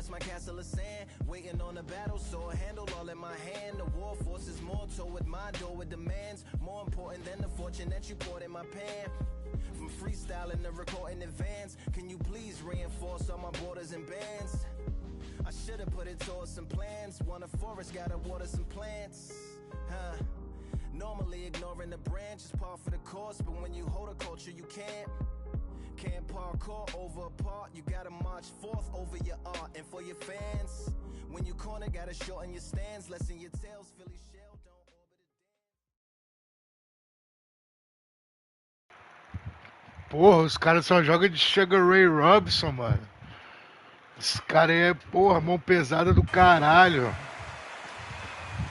My castle of sand, waiting on a battle, so a handle all in my hand. The war force is mortal with my door with demands, more important than the fortune that you poured in my pan. From freestyling to recording advance, can you please reinforce all my borders and bands? I should have put it towards some plans. Want a forest, gotta water some plants. Normally ignoring the branch is par for the course, but when you hold a culture you can't parkour over a part. You gotta march forth over your art. And for your fans, when you corner, gotta shorten your stance. Lessen your tails, Philly shell, don't orbit it. Porra, os caras só jogam de Sugar Ray Robinson, mano. Esse cara aí é, porra, mão pesada do caralho.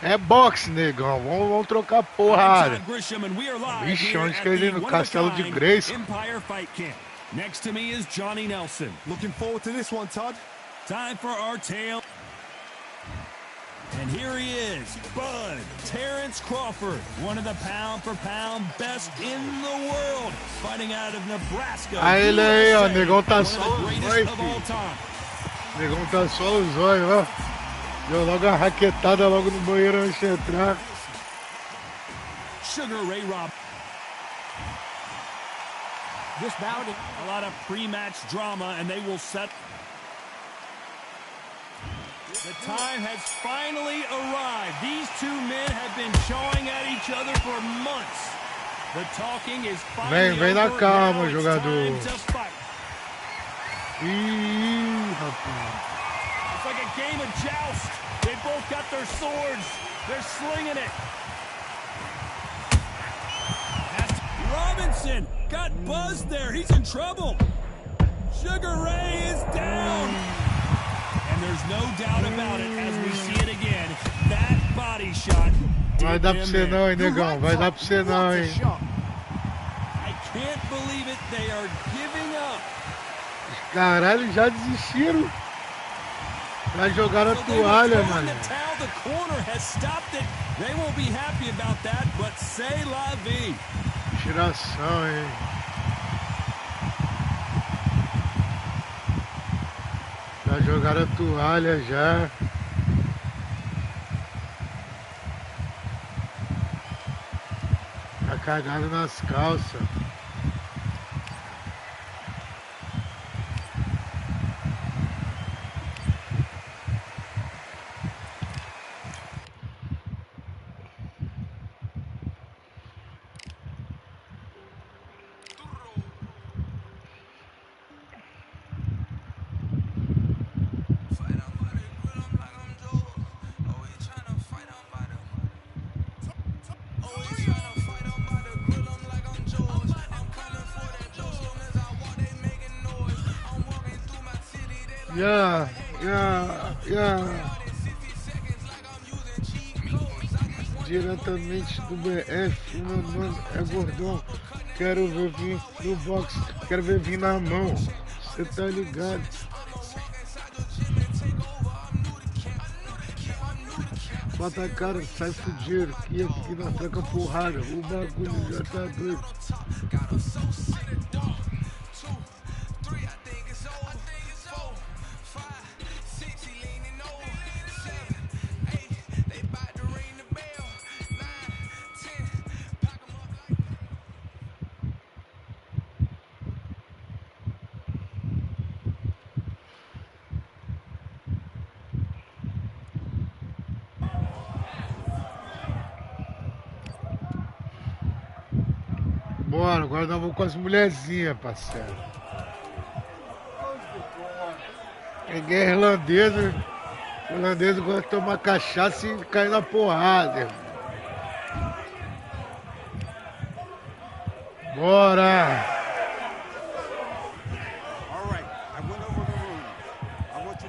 É boxe, negão. Vamos trocar porrada. Vixe, onde que ele no Castelo de Grace? Next to me is Johnny Nelson. Looking forward to this one, Todd. Time for our tale. And here he is, Bud Terrence Crawford, one of the pound-for-pound best in the world, fighting out of Nebraska. Aí ele aí, ó, negão tá só os olhos, negão tá só os olhos, ó. Deu logo a raquetada logo no banheiro antes de entrar. Sugar Ray Rob. This bout, a lot of pre-match drama, and they will set. The time has finally arrived. These two men have been chawing at each other for months. The talking is finally Vem na over. calma, Now it's jogador. time to fight. Ih, rapaz. It's like a game of joust. They both got their swords. They're slinging it. Robinson got buzzed there. He's in trouble. Sugar Ray is down. And there's no doubt about it as we see it again. That body shot. Vai dar pra você não, hein, negão. Vai dar pra você não, hein. I can't believe it. They are giving up. Caralho, já desistiram. Já jogaram a toalha, mano. The corner has stopped it. They won't be happy about that, but c'est la vie. Tiração, hein. Já jogaram a toalha, já. Tá cagado nas calças. Diretamente do BF, meu mano é gordão. Quero ver vir no box, quero ver vir na mão. Cê tá ligado? Bota a cara, sai fudido. Que aqui na troca porrada. O bagulho já tá doido. Bora, agora nós vamos com as mulherzinhas, parceiro. Ninguém é irlandesa. O irlandês gosta de tomar cachaça e cair na porrada, irmão. Bora!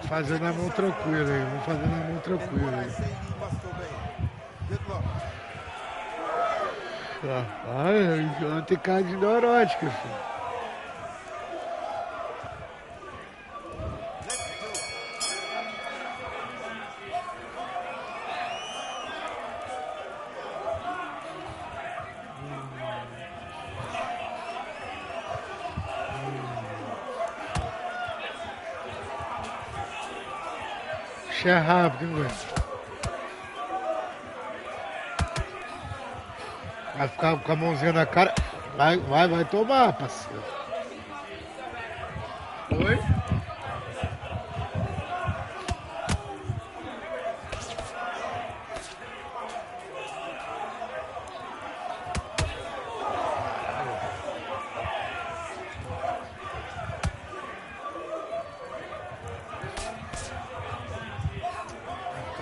Fazendo a mão tranquila aí, vamos fazendo a mão tranquila aí. Rapaz, ela tem cara de neurótica, filho. Isso é rápido, hein, velho? Vai ficar com a mãozinha na cara. Vai tomar, parceiro. Oi?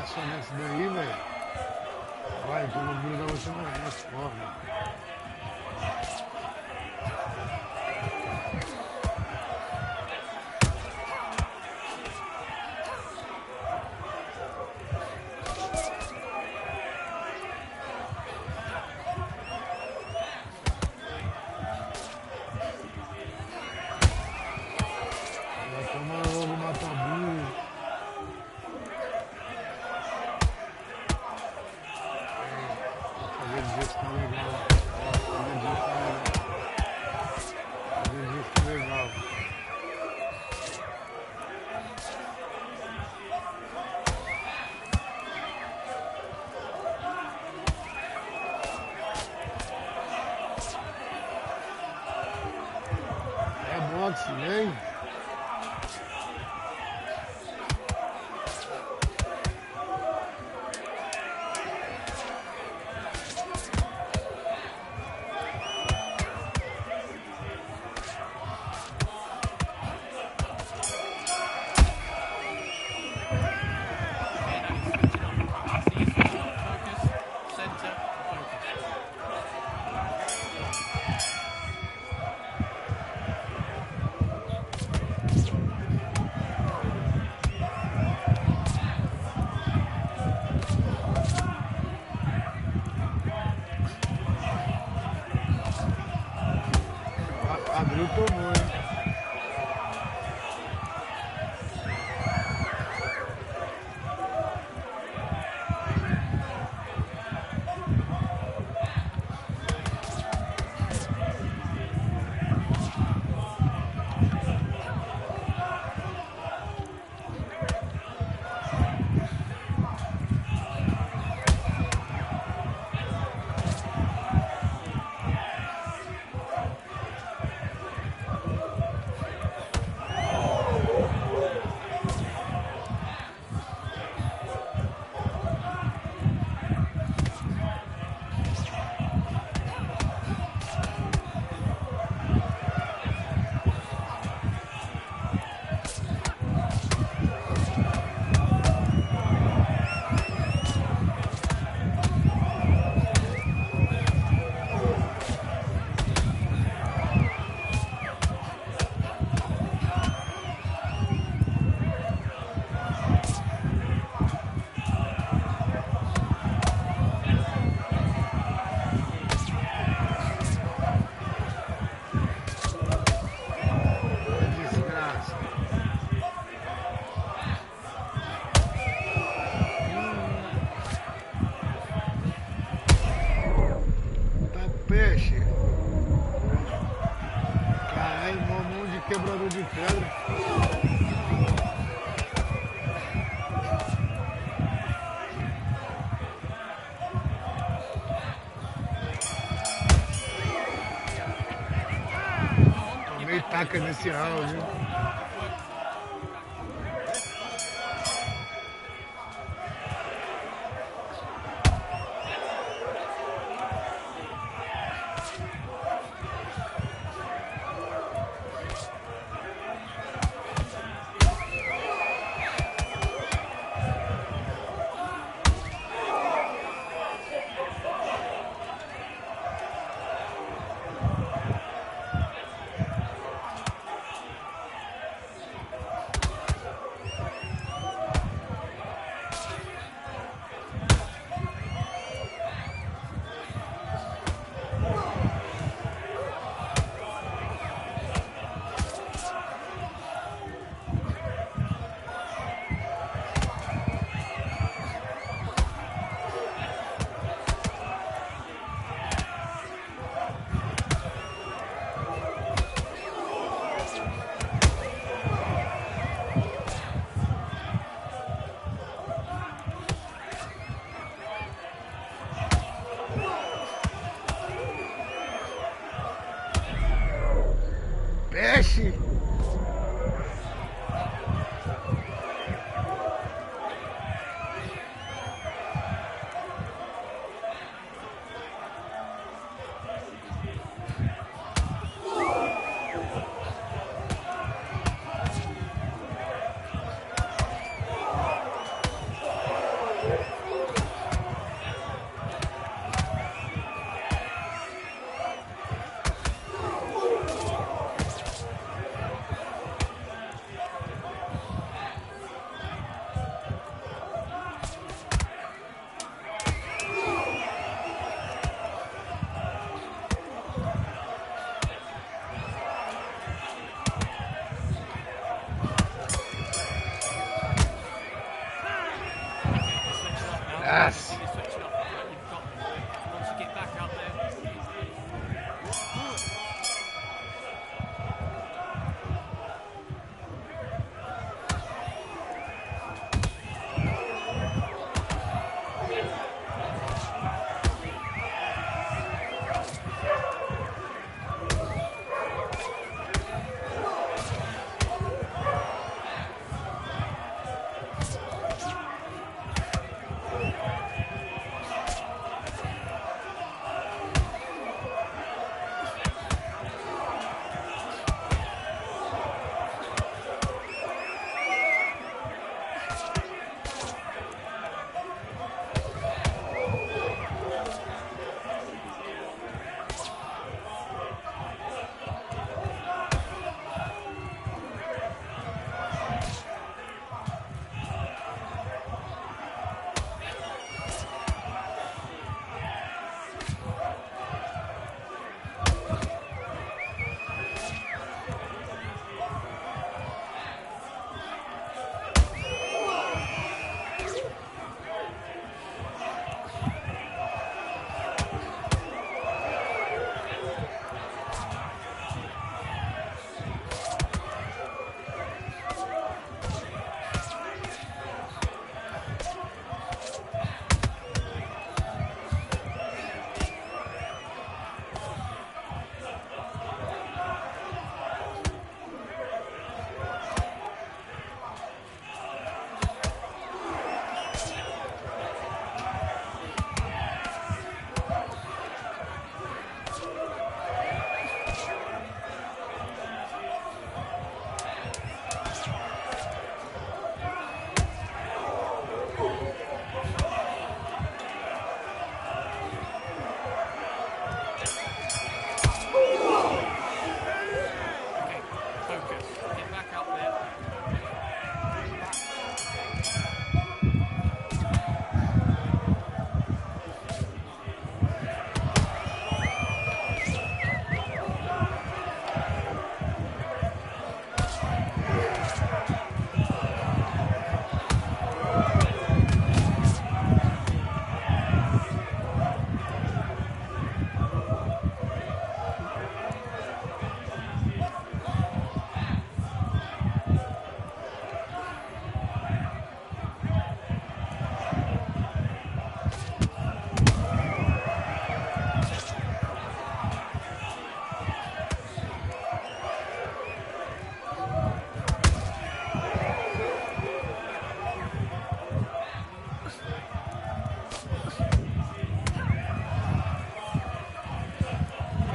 Só nessa daí, velho. Vai, tô no meio da você não é forma. Vai tomar logo uma tabu. Fazer disso tá legal. Fazer disso tá legal. Fazer disso tá legal. É boxe, hein? Abriu, tomou, hein? Peixe. Caralho, mão de quebrador de pedra. Tomei taca nesse round, viu? Oxi. Yes. Once you get back out there.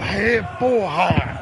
Aê, porra!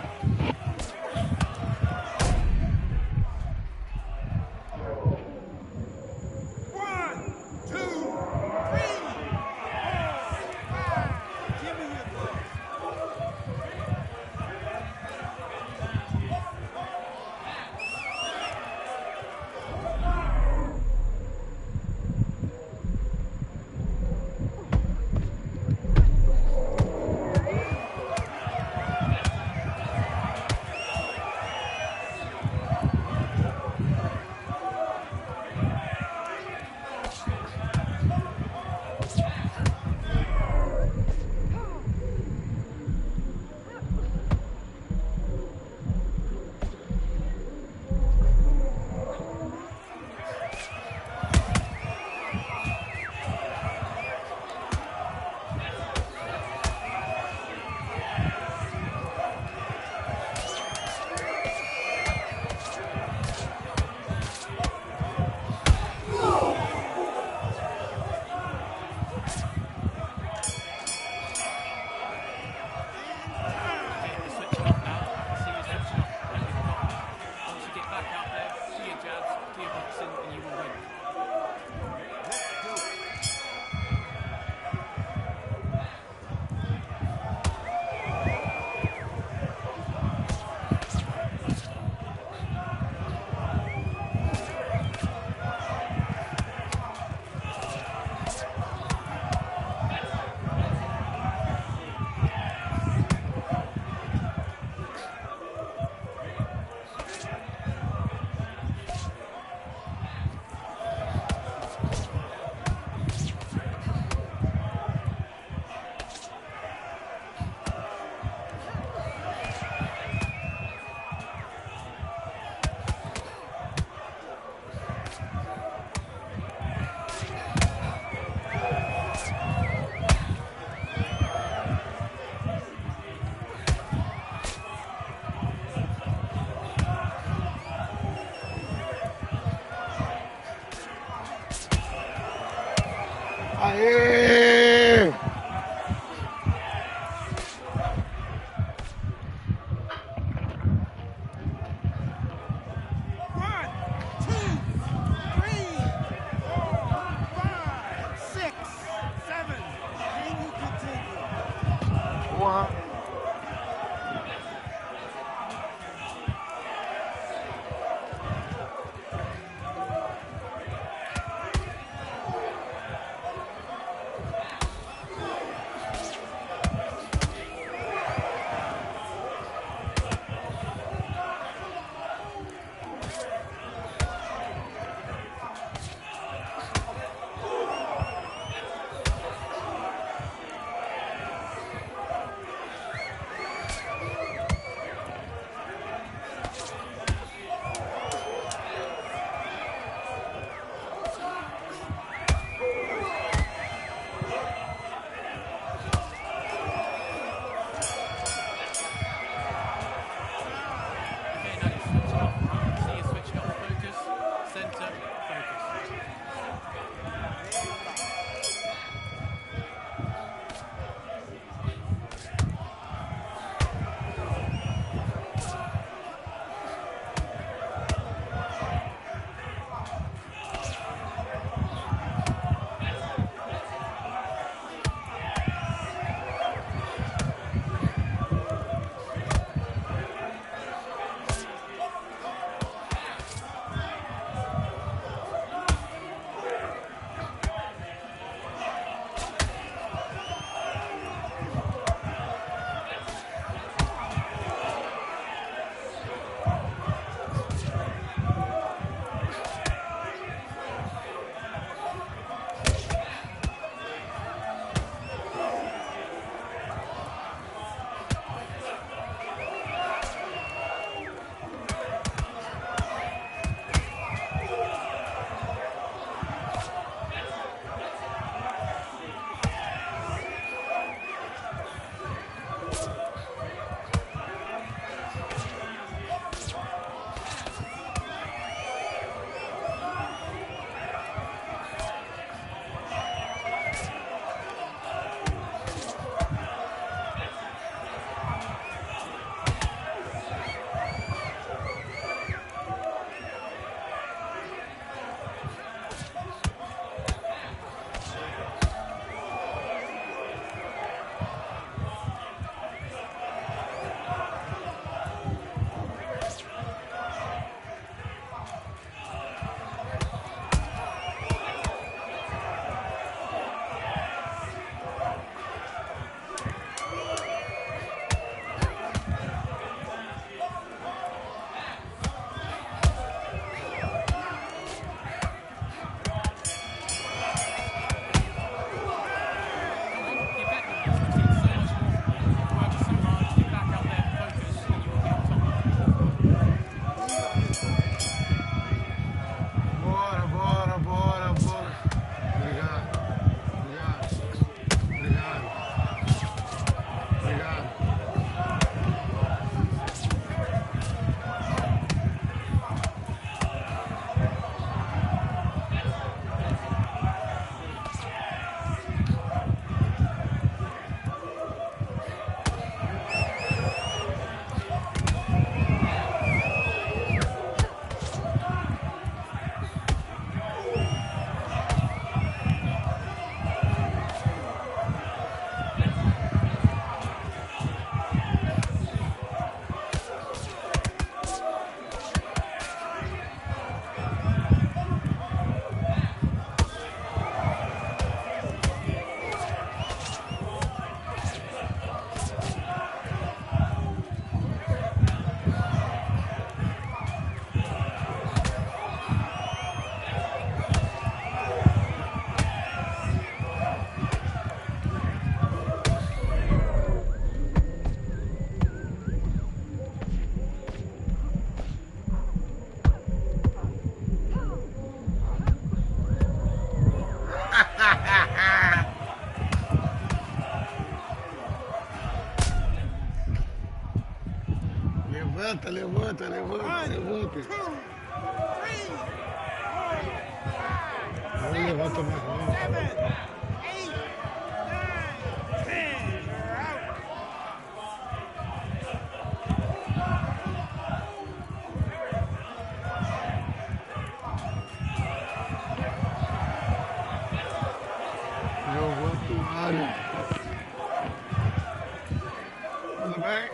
Levanta, levanta, levanta, levanta. Não levanta mais não. Jogou a toalha. Tudo bem?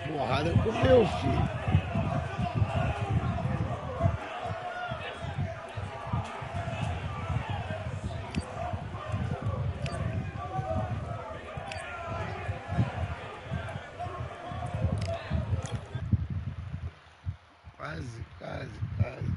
Porrada com meu filho. Quase, quase, quase.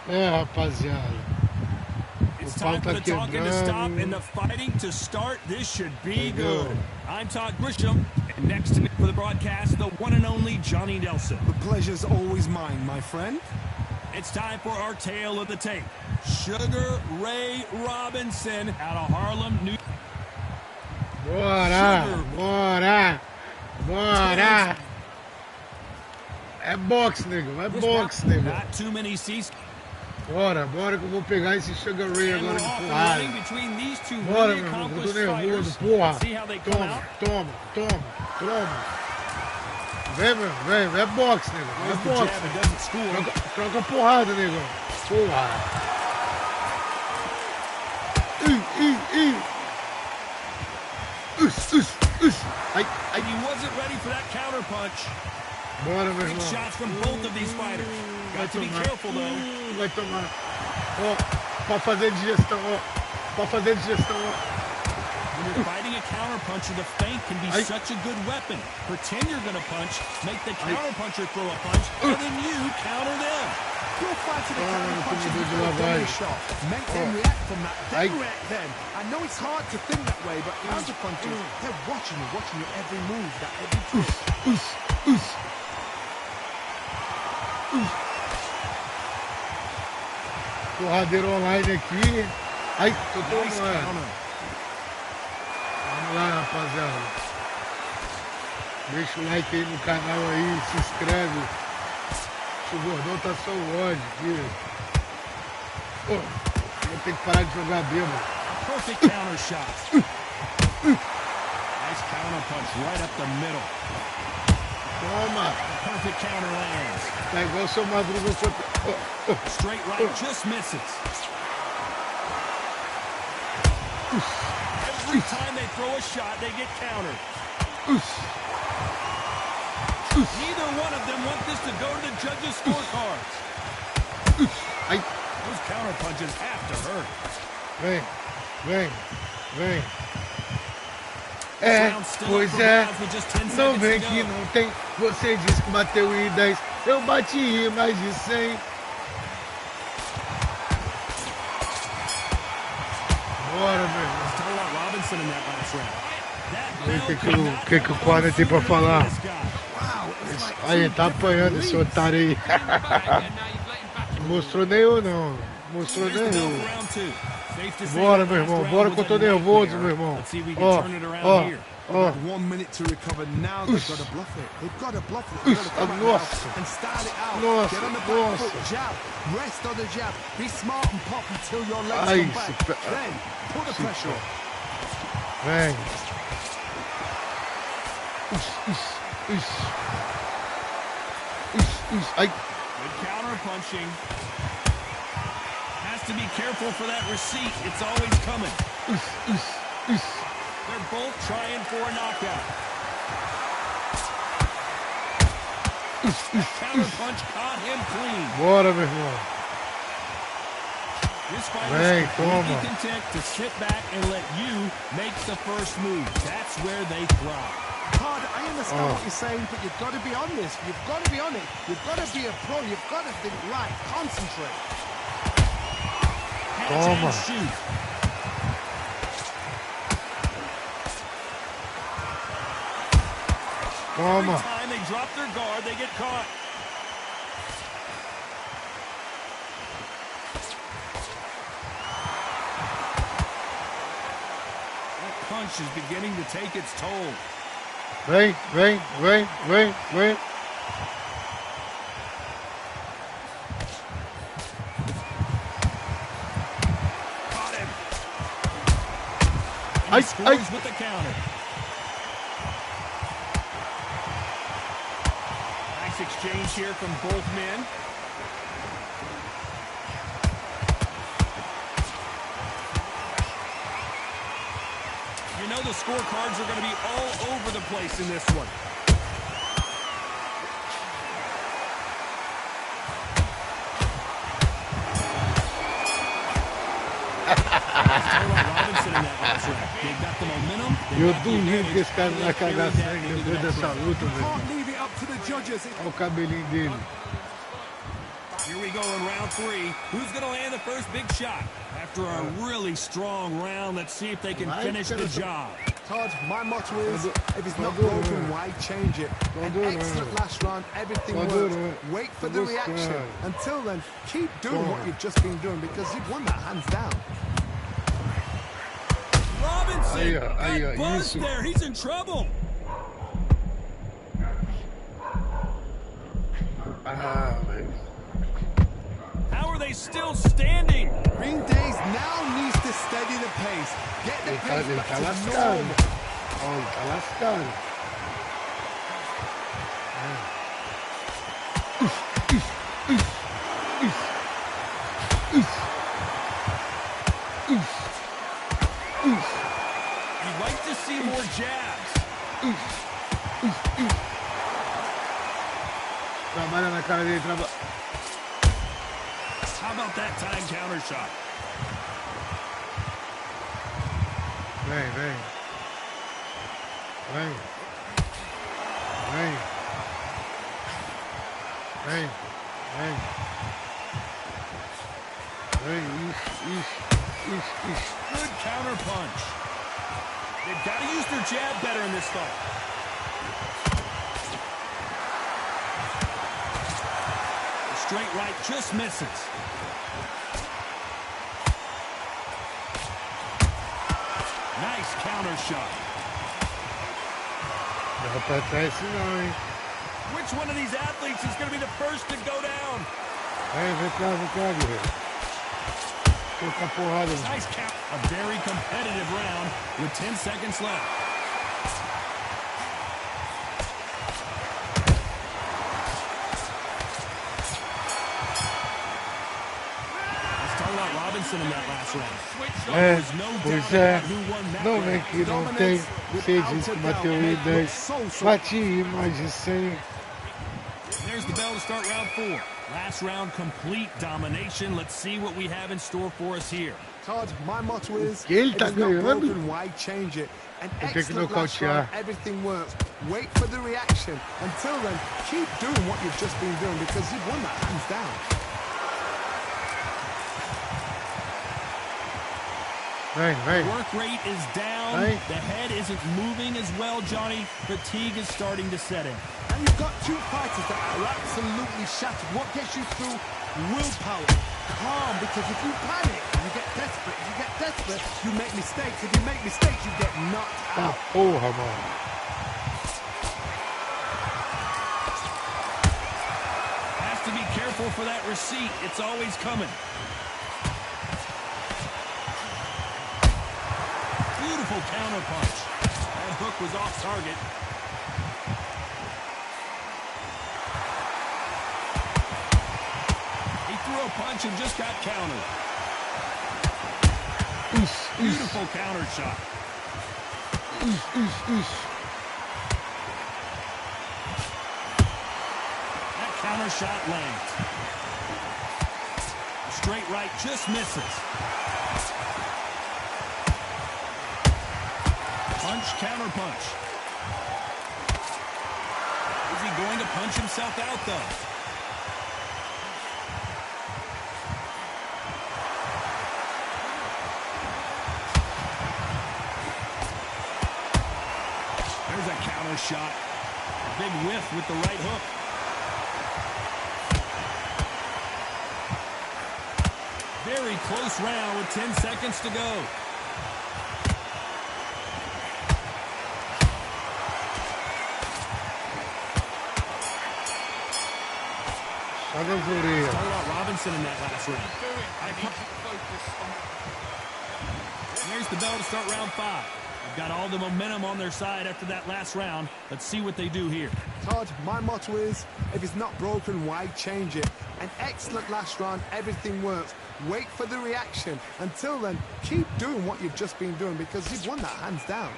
É, rapaziada. It's O pau time for tá the talking to stop and quebrando. the fighting to start. This should be good. I'm Todd Grisham, and next to me for the broadcast, the one and only Johnny Nelson. The pleasure's always mine, my friend. It's time for our tale of the tape. Sugar Ray Robinson out of Harlem, New Bora, bora, bora. É boxe, nego, é boxe, nego. Not too many seats. Bora, bora que eu vou pegar esse Sugar Ray And we're agora de off and porrada. running between these two Bora, really meu irmão, que eu accomplished tô nervoso, fighters. porra. See how they come Toma, out. toma, toma, toma. Vem, meu, vem, é boxe, nego, é There's the boxe. jab, it doesn't score. Troca porrada, nego. Porra. Ai, ai. And he wasn't ready for that counter punch. Bora, meu Big irmão. shots from both of these fighters. Vai Got to be tomar. careful though. Vai tomar. Ó, pra fazer digestão, ó. Pra fazer digestão, ó. When you're fighting a counter puncher, the feint can be Ay. such a good weapon. Pretend you're going to punch, make the counter puncher throw a punch, and then you counter them. You're fighting a Oh, counter no, puncher come on, before a do dummy it, shot. Make them Oh. react from that. Then Ay. react then. I know it's hard to think that way, but counter punchers, they're watching your every move, that every twist. Porradeiro online aqui. Ai, tô Nice tomando. counter. Vamos lá, rapaziada. Deixa o like aí no canal aí, se inscreve. O gordão tá só o ódio aqui. Pô, vou ter que parar de jogar bêbado. A perfect counter shot. Nice counter punch right up the middle. Toma! A perfect counter lands. Tá igual o seu Madruga contra... Straight right just misses. Every time they throw a shot, they get countered. Neither one of them want this to go to the judges' scorecards. Ai, Those counter punches have to hurt. vem, vem, vem. É, Round still pois up for é. grabs with just 10 Não seconds vem to que go. não tem. Você disse que bateu em 10. Eu bati em mais de 100. Bora, meu irmão. Talking about Robinson in that last round. That Vê round que could not que o have Corner gone tem pra sooner falar. for this guy. Wow, it's like Aí, two tá different apanhando esse leagues. otário aí. Não mostrou nem eu, não. Mostrou Here's the nem bell eu. for round two. Safe to say Bora, that meu last irmão. round Bora was que eu tô a nervoso, nightmare. meu irmão. Let's see if we can Ó, turn it around ó, here. ó. Had 1 minute to recover. Now they've got to bluff it. They've got to bluff it. They've got to come out Nossa. now and start it out. Nossa, Get on the back nossa. foot, jab. Rest on the jab. Be smart and pop until your legs Ai, come back. Then put the pressure on. Vem. Ai. Good counter punching. Has to be careful for that receipt. It's always coming. They're both trying for a knockout. That counter punch caught him clean. Bora, meu irmão. This fight Vem, is completely toma. content to sit back and let you make the first move. That's where they thrive. Todd, I understand what you're saying, but you've got to be on this. You've got to be on it. You've got to be a pro. You've got to think right. Concentrate. Catch Toma. and shoot. Every Toma. time they drop their guard, they get caught. That punch is beginning to take its toll. Vem, vem, vem, vem, vem. Caught him. And Ay, he scores with the counter. Nice exchange here from both men. You know the scorecards are going to be all over the place in this one. Robinson in that last round. They've got the momentum. Eu duvido que esse cara vai cagar sangue depois dessa luta, meu irmão. Can't leave it up to the judges. Olha o cabelinho dele. Here we go in round three. Who's going to land the first big shot? After a really strong round, let's see if they can finish the job. Todd, my motto is, if it's not broken, why change it? An excellent last round, everything works. Wait for the reaction. Until then, keep doing what you've just been doing because you've won that hands down. Robinson Aí, got buzzed isso. there. He's in trouble. Ah, velho. How are they still standing? Green Days now needs to steady the pace. Get the pace Ele back tá to lascado. normal. Ó, ele tá lascado. You'd like to see more jabs. Trabalha na cara dele, trabalha. How about that time counter shot? Vem, vem. Vem. Vem. Vem. Vem. Vem. Isso. Good counter punch. They've got to use their jab better in this fight. The straight right just misses. Nice counter shot. Dá pra trás esse não, hein? Which one of these athletes is going to be the first to go down? Vem cá, guerreiro. Toca a porrada. Nice count. A very competitive round with 10 seconds left. Let's talk about Robinson in that last round. É, There's no pois doubt é. about who won that Não round. vem que não tem. Você disse que bateu em 10. Bati em mais de 100. There's the bell to start round 4. Last round, complete domination. Let's see what we have in store for us here. Todd, my motto is, Que ele if tá it's not ganhando. broken, why change it? An Tem que excellent last round, nocautear. everything works. Wait for the reaction. Until then, keep doing what you've just been doing because you've won that hands down. Vem. Work rate is down. Hey. The head isn't moving as well, Johnny. Fatigue is starting to set in. And you've got two fighters that are absolutely shattered. What gets you through? Willpower. calm, because if you panic, you get desperate. If you get desperate, you make mistakes. If you make mistakes, you get knocked out. Porra, mano. Has to be careful for that receipt. It's always coming. Beautiful counter punch. That hook was off target. He threw a punch and just got countered. Beautiful counter shot. That counter shot lands. Straight right just misses. Punch, counter punch. Is he going to punch himself out, though? There's a counter shot. Big whiff with the right hook. Very close round with 10 seconds to go. Robinson in that last round. And there's the bell to start round 5. They've got all the momentum on their side after that last round. Let's see what they do here. Todd, my motto is, if it's not broken, why change it? An excellent last round, everything works. Wait for the reaction. Until then, keep doing what you've just been doing, because you've won that hands down.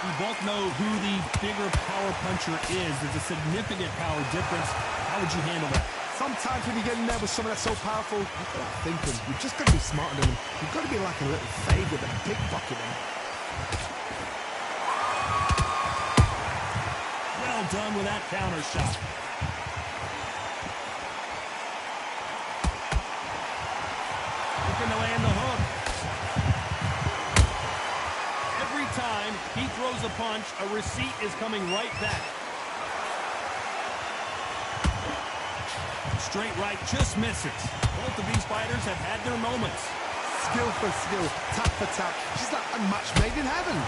We both know who the bigger power puncher is. There's a significant power difference. How would you handle that? Sometimes when you get in there with someone that's so powerful, you've got to think them. You've just got to be smarter than them. You've got to be like a little favor than pickpocketing. Well done with that counter shot. Looking to land the hook. Every time he throws a punch, a receipt is coming right back. Straight right just misses. Both of these fighters have had their moments. Skill for skill, tap for tap. She's like a match made in heaven.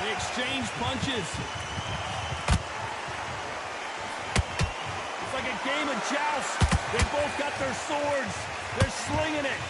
They exchange punches. It's like a game of joust. They both got their swords. They're slinging it.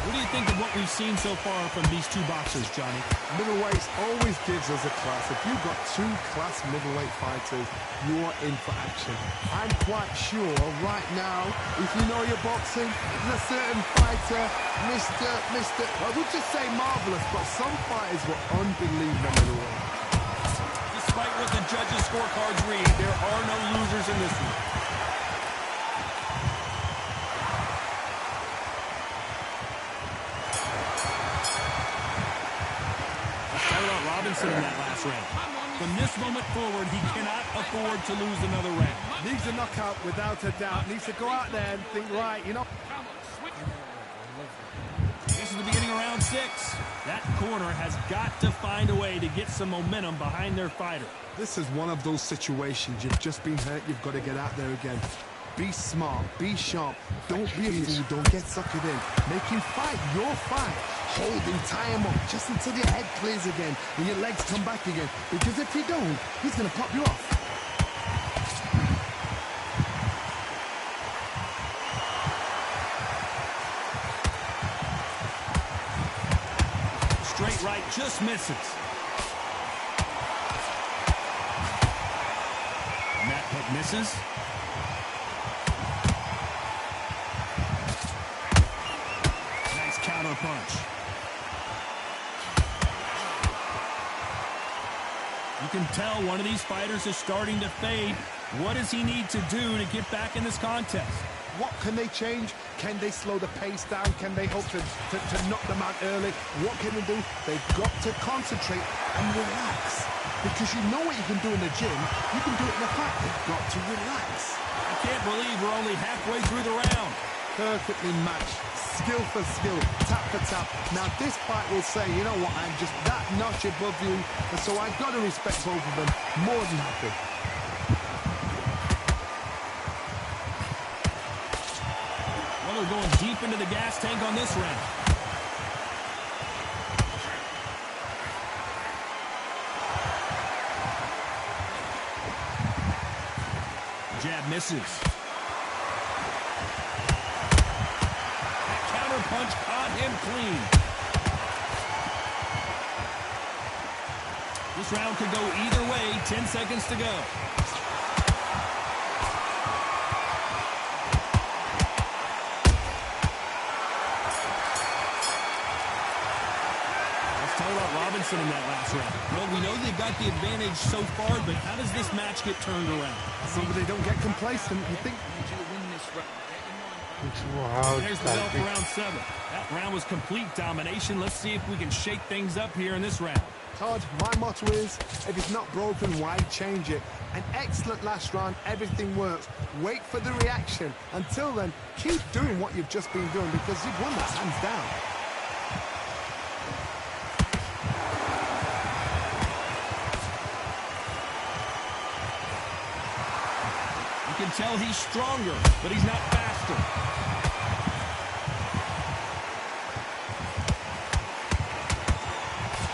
What do you think of what we've seen so far from these two boxers, Johnny? Middleweights always gives us a class. If you've got two class middleweight fighters, you're in for action. I'm quite sure right now, if you know your boxing, there's a certain fighter, Mr. I would just say marvelous, but some fighters were unbelievable middleweight. Despite what the judges' scorecards read, there are no losers in this one. Robinson in that last round. From this moment forward, he cannot afford to lose another round. Needs a knockout without a doubt. Needs to go out there and think, right, you know. This is the beginning of round 6. That corner has got to find a way to get some momentum behind their fighter. This is one of those situations. You've just been hurt. You've got to get out there again. Be smart. Be sharp. Don't be a fool. Don't get suckered in. Make him fight your fight. Hold him, tie him up just until your head clears again and your legs come back again. Because if you don't, he's going to pop you off. Straight right just misses. And that hook misses. Nice counter punch. You can tell one of these fighters is starting to fade. What does he need to do to get back in this contest? What can they change? Can they slow the pace down? Can they hope to knock them out early? What can they do? They've got to concentrate and relax. Because you know what you can do in the gym, you can do it in the fight. They've got to relax. I can't believe we're only halfway through the round. perfectly matched, skill for skill, tap for tap. Now this fight will say, you know what, I'm just that notch above you, and so I've got to respect both of them more than happy. Well, they're going deep into the gas tank on this round. Jab misses. That counter punch caught him clean. This round could go either way. 10 seconds to go. Let's talk about Robinson in that last round. Well, we know they've got the advantage so far, but how does this match get turned around? So they don't get complacent. You think? There's the bell for round 7. That round was complete domination. Let's see if we can shake things up here in this round. Todd, my motto is, if it's not broken, why change it? An excellent last round, everything works. Wait for the reaction. Until then, keep doing what you've just been doing because you've won that hands down. You can tell he's stronger, but he's not faster.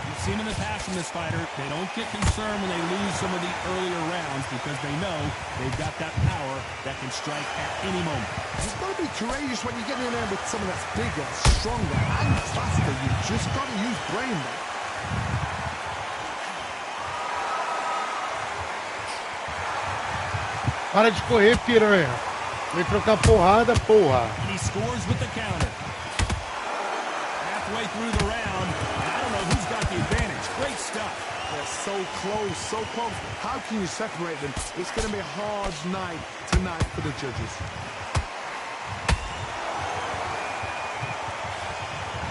You've seen in the past from this fighter, they don't get concerned when they lose some of the earlier rounds because they know they've got that power that can strike at any moment. You've got to be courageous when you get in there with someone that's bigger, stronger, and faster. You've just got to use brain there. Para de correr, piranha. Vem trocar porrada, porra. And he scores with the counter. Halfway through the round, and I don't know who's got the advantage. Great stuff. They're so close, so close. How can you separate them? It's going to be a hard night tonight for the judges.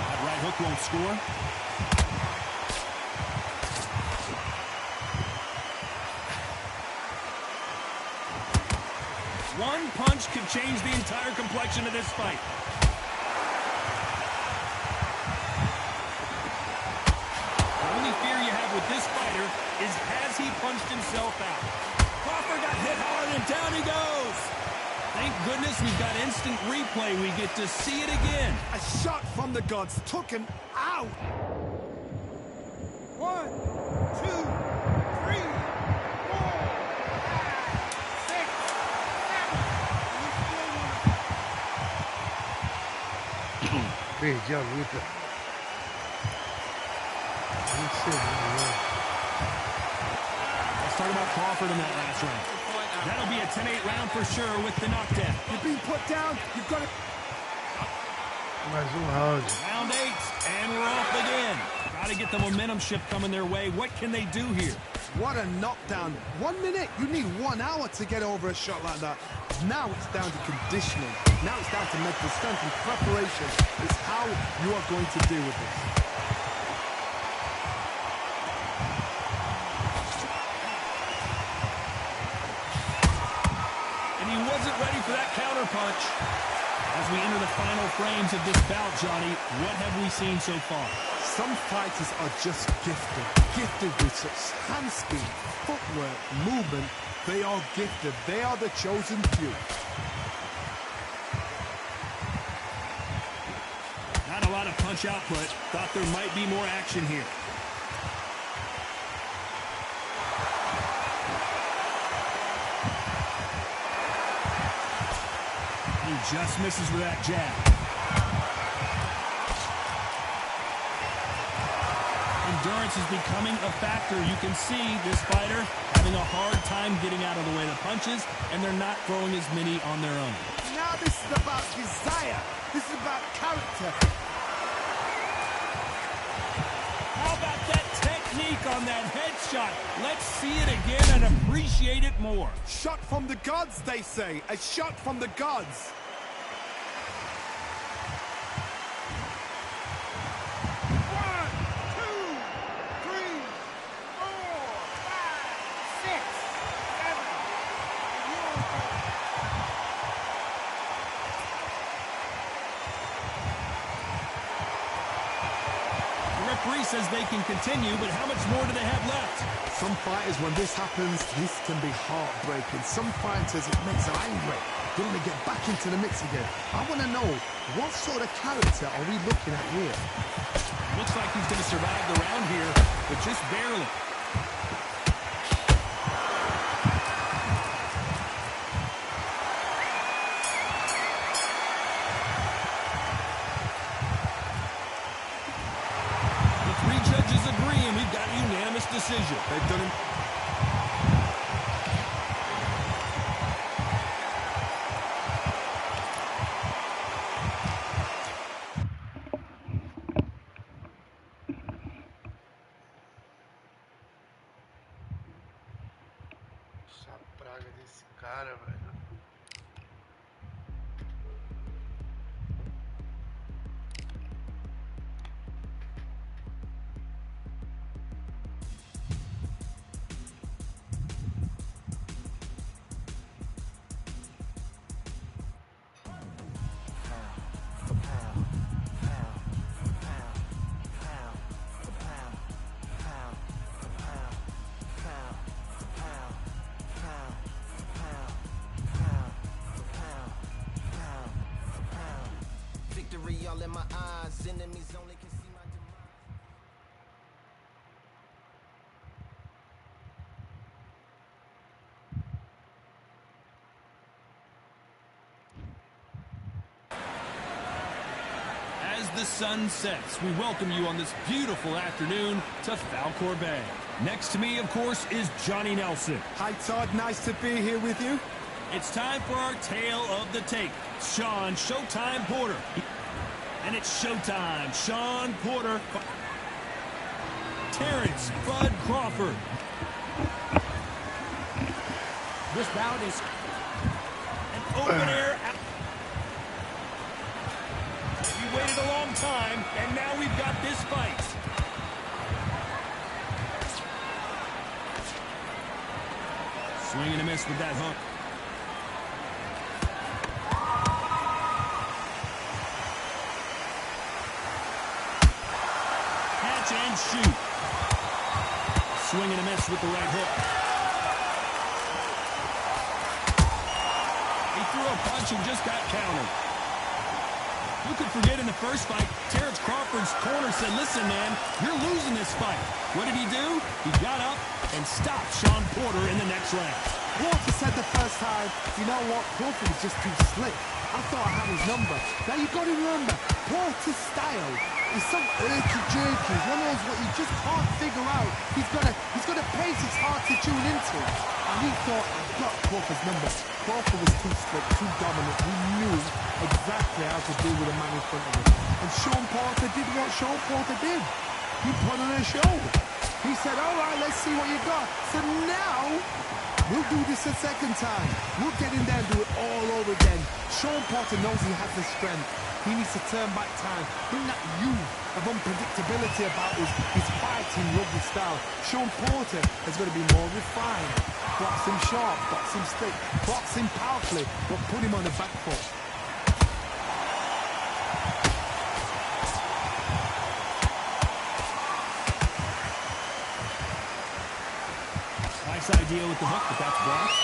That right hook won't score. One punch could change the entire complexion of this fight. The only fear you have with this fighter is has he punched himself out? Crawford got hit hard and down he goes. Thank goodness we've got instant replay. We get to see it again. A shot from the gods took him out. 1, 2, 3, 4, 5, 6, 7. Perdi a luta. 20 segundos. Let's talk about Crawford in that last round. That'll be a 10-8 round for sure with the knockdown. You've been put down. You've got to... Mais round. Round 8, and we're off again. Got to get the momentum shift coming their way. What can they do here? What a knockdown. 1 minute. You need 1 hour to get over a shot like that. Now it's down to conditioning. Now it's down to mental strength and preparation. It's how you are going to deal with this. And he wasn't ready for that counter punch. As we enter the final frames of this bout, Johnny, what have we seen so far? Some fighters are just gifted. Gifted with such hand speed, footwork, movement. They are gifted. They are the chosen few. Not a lot of punch output. Thought there might be more action here. He just misses with that jab. Endurance is becoming a factor. You can see this fighter having a hard time getting out of the way of the punches, and they're not throwing as many on their own. Now this is about desire. This is about character. How about that technique on that headshot? Let's see it again and appreciate it more. Shot from the gods, they say. A shot from the gods. referee says they can continue, but how much more do they have left? Some fighters, when this happens, this can be heartbreaking. Some fighters, it makes them angry. They want to get back into the mix again. I want to know, what sort of character are we looking at here? Looks like he's going to survive the round here, but just barely. The three judges agree, and we've got a unanimous decision. They've done it. Essa praga desse cara, velho. Victory all in my eyes, enemies only can see my demise. As the sun sets, we welcome you on this beautiful afternoon to Falcor Bay. Next to me, of course, is Johnny Nelson. Hi, Todd. Nice to be here with you. It's time for our tale of the tape. Sean Showtime Porter. And it's showtime. Sean Porter. Terrence Bud Crawford. This bout is an open air. We waited a long time, and now we've got this fight. Swing and a miss with that hook. Catch and shoot. Swing and a miss with the right hook. He threw a punch and just got countered. You could forget in the first fight, Terrence Crawford's corner said, listen, man, you're losing this fight. What did he do? He got up and stopped Sean Porter in the next round. Walter said the first time, you know what, Crawford was just too slick. I thought I had his number. Now you've got to remember, Porter's style is so jerky. One of those what you just can't figure out. He's got a pace it's hard to tune into. And he thought, I've got Crawford's number. Crawford was too slick, too dominant. He knew exactly how to deal with the man in front of him. And Sean Porter did what Sean Porter did. He put on a show. He said, all right, let's see what you got. So now, we'll do this a second time. We'll get in there and do it all over again. Sean Porter knows he has the strength. He needs to turn back time. Bring that youth of unpredictability about his fighting rugby style. Sean Porter is going to be more refined. Box him sharp, box him stick, box him powerfully, but put him on the back foot. Nice idea with the hook, but that's blocked.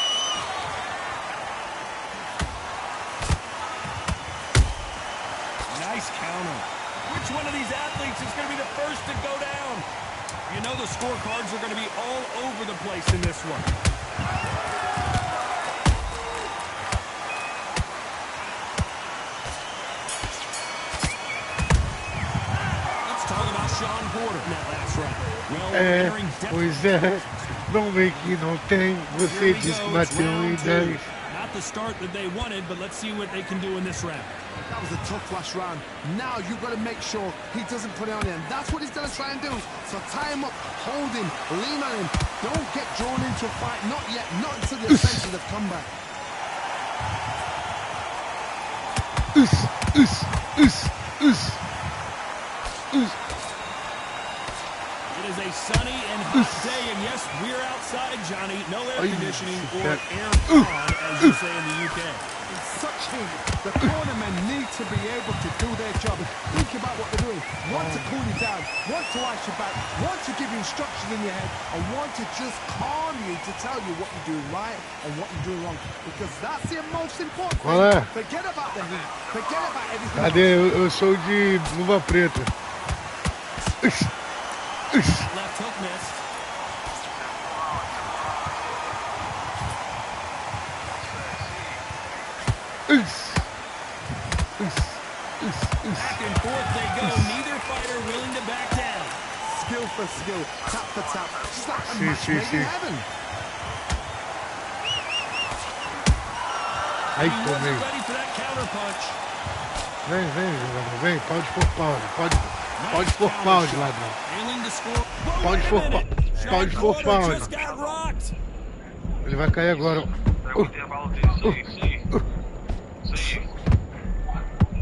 Nice counter. Which one of these athletes is going to be the first to go down? You know the scorecards are going to be all over the place in this one. Let's talk about Sean Porter in that last round. Well, É, entering pois é. Não vem que não tem. Você disse que bateu em 10. Not the start that they wanted, but let's see what they can do in this round. That was a tough last round. Now you've got to make sure he doesn't put it on him. That's what he's going to try and do. So tie him up, hold him, lean on him. Don't get drawn into a fight. Not yet. Not until the senses have come back. It is a sunny and hot day, and yes, we're outside, Johnny. No air conditioning or air con, as you say in the UK. in such heat. The cornermen need to be able to do their job. Think about what they're doing. Want to cool you down, want to ice you back, want to give you instructions in your head, and want to just calm you to tell you what you're doing right and what you're doing wrong. Because that's the most important thing. Forget about the heat. Forget about everything. Cadê? Eu sou de luva preta. Left hook missed. Back and forth they go. Neither fighter willing to back down. Skill for skill, tap for tap. Just like a match made in heaven. Ai, He tomei. wasn't ready for that counter punch. Vem, vem, pode for pound, pode for pound, ladrão. Failing to score. Pode for pound, pode for pound. Just got rocked. Ele vai cair agora. Pega o intervalo dele, isso aí.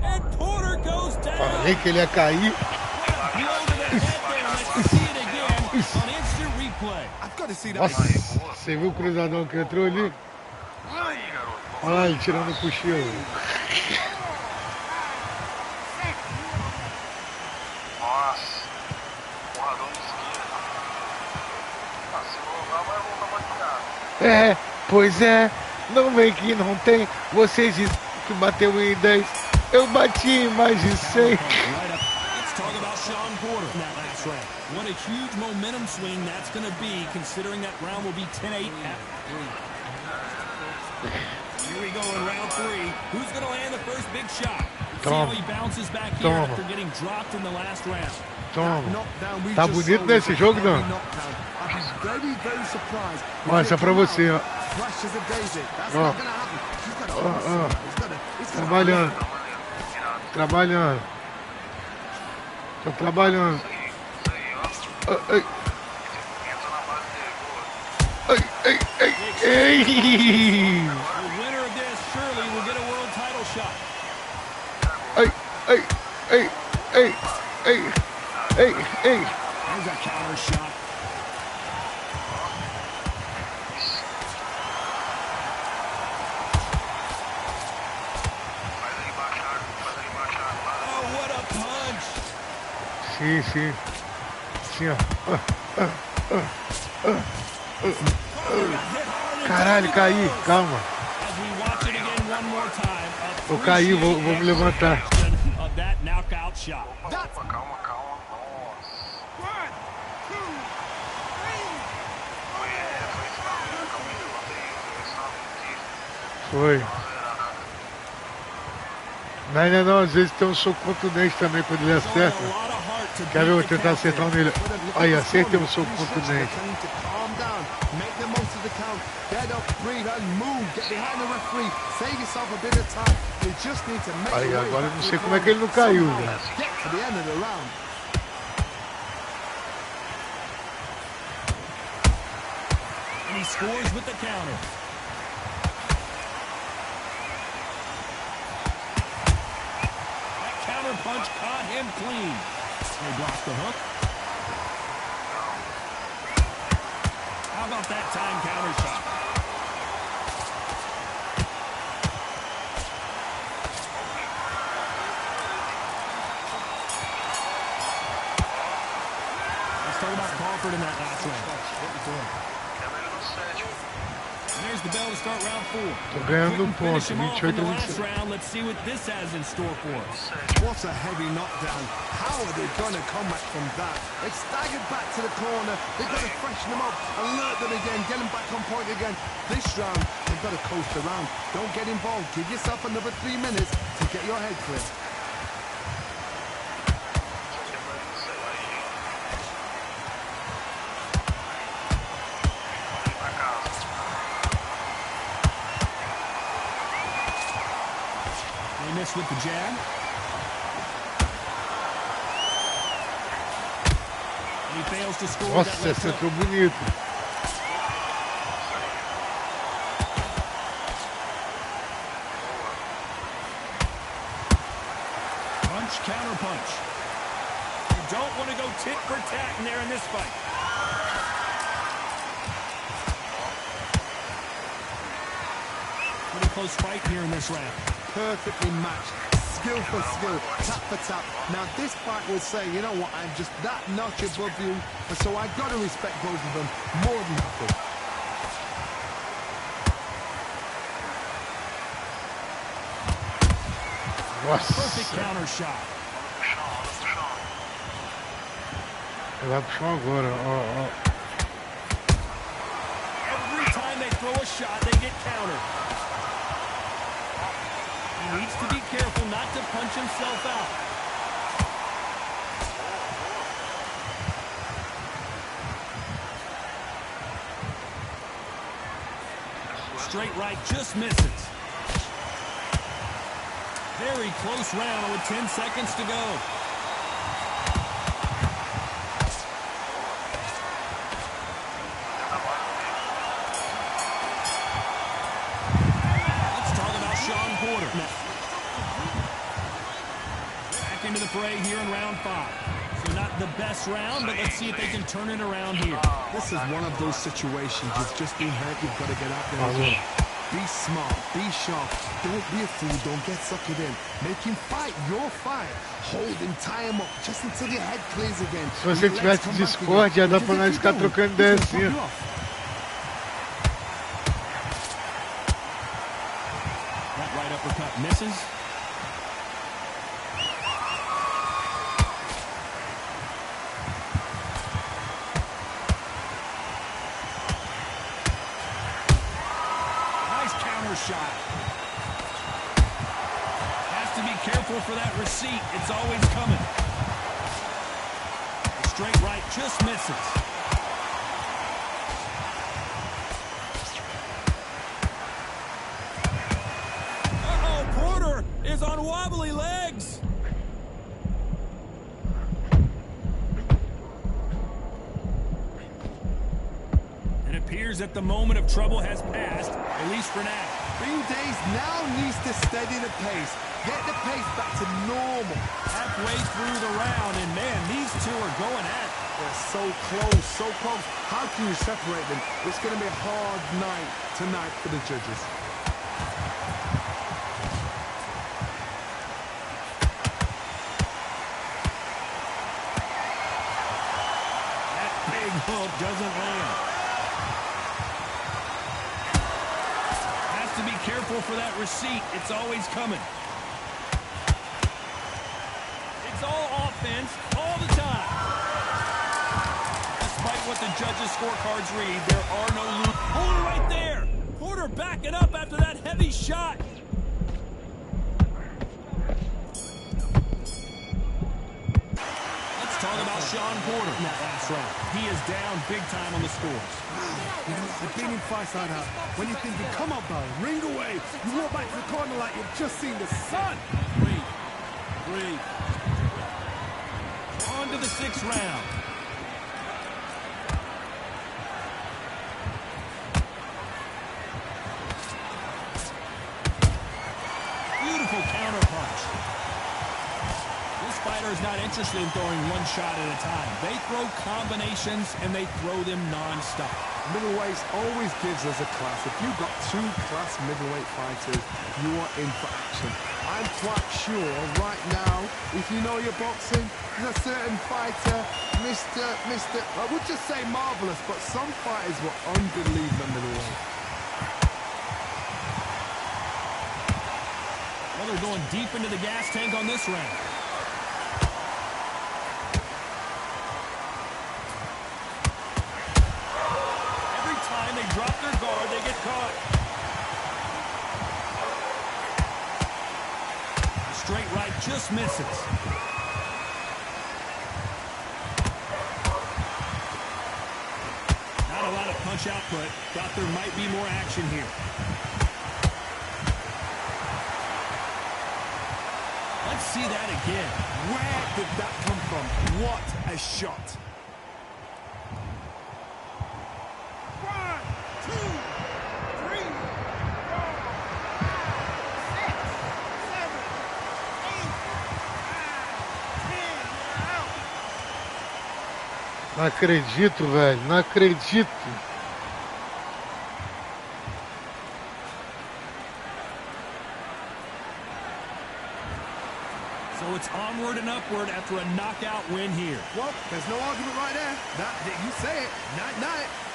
And Porter goes down. Falei que ele ia cair. Blow to the head there. Let's see it again on instant replay. I've got to see that. Nossa, você viu o cruzadão que entrou ali? Olha lá ele tirando o cochilo. Nossa, porradão de esquerda. Se voltar, vai voltar pra tirar. É, pois é, não vem que não tem. Vocês dizem que bateu em 10. Eu bati em mais de 100. Let's talk about Sean Porter in that last round. What a huge momentum swing that's going to be, considering that round will be 10-8 at 3. Here we go in round 3. Who's going to land the first big shot? See how he bounces back here after getting dropped in the last round. Toma. Tá bonito nesse jogo, não? Olha, essa é pra você, ó. Ó. Trabalhando. Tô trabalhando. Ei. The winner of this surely will get a world title shot. Ei. There's a counter shot. Oh, what a punch! Sim. Sim, ó. Caralho, caí. Calma. As we watch it again one more time, Eu caí, vou me levantar. of that knockout shot. Calma. Nossa. 1, 2, 3. Foi. Não, às vezes tem um soco contundente também quando ele acerta. Quer ver, eu vou tentar acertar um nele. Aí, acertei um soco contundente. Aí, agora eu não sei como é que ele não caiu, velho. And he scores with the counter. That counter punch caught him clean. They blocked the hook. How about that time counter shot? Let's talk about Crawford in that last round. There's the bell to start round 4. Tô ganhando um ponto, Finish him off in 28 the a last 26. round. Let's see what this has in store for us. What a heavy knockdown. How are they going to come back from that? They staggered back to the corner. They've got to freshen them up, alert them again, get them back on point again. This round, they've got to coast around. Don't get involved. Give yourself another 3 minutes to get your head clear. They miss with the jab. And he fails to score that Nossa, left essa hook. entrou bonito. Punch, counter punch. You don't want to go tit for tat in there in this fight. But he close fight here in this round. Perfectly matched. Skill for skill, tap for tap. Now this fight will say, you know what, I'm just that notch above you, and so I've got to respect both of them more than nothing. Perfect counter shot. Vai pro chão agora, ó. Every time they throw a shot, they get countered. He needs to be careful not to punch himself out. Straight right just misses. Very close round with 10 seconds to go. Back into the fray here in round 5. So not the best round, but let's see if they can turn it around here. This is one of those situations. You've just been hurt. You've got to get out there. Be smart. Be sharp. Don't be a fool. Don't get suckered in. Make him fight your fight. Hold him. Tie him up just until your head clears again. Se você tivesse Discord, ia dar pra nós ficar trocando ideia assim. That right uppercut misses. Nice counter shot. Has to be careful for that receipt. It's always coming. The straight right just misses. Is on wobbly legs. It appears that the moment of trouble has passed, at least for now. Green Days now needs to steady the pace. Get the pace back to normal. Halfway through the round, and man, these two are going at it. They're so close, so close. How can you separate them? It's going to be a hard night tonight for the judges. Hook doesn't land. Has to be careful for that receipt. It's always coming. It's all offense all the time. Despite what the judges' scorecards read, there are no losers. Hold it right there. Porter backing up after that heavy shot. Talk about Sean Porter. That's right. He is down big time on the scores. You know, I've been in fights like that. When you're thinking, come on, Barry, ring away. You walk back to the corner like you've just seen the sun. Breathe. On to the 6th round. Beautiful counter punch. This fighter is not interested in throwing one shot at a time. They throw combinations, and they throw them non-stop. Middleweights always gives us a class. If you've got 2 class middleweight fighters, you are in for action. I'm quite sure right now, if you know your boxing, there's a certain fighter, I would just say marvelous, but some fighters were unbelievable middleweight. Well, they're going deep into the gas tank on this round. Drop their guard, they get caught. The straight right just misses. Not a lot of punch output. Thought there might be more action here. Let's see that again. Where did that come from? What a shot. Não acredito, velho. Não acredito. It's onward and upward after a knockout win here. Well, there's no argument right there. You say it. Night-night.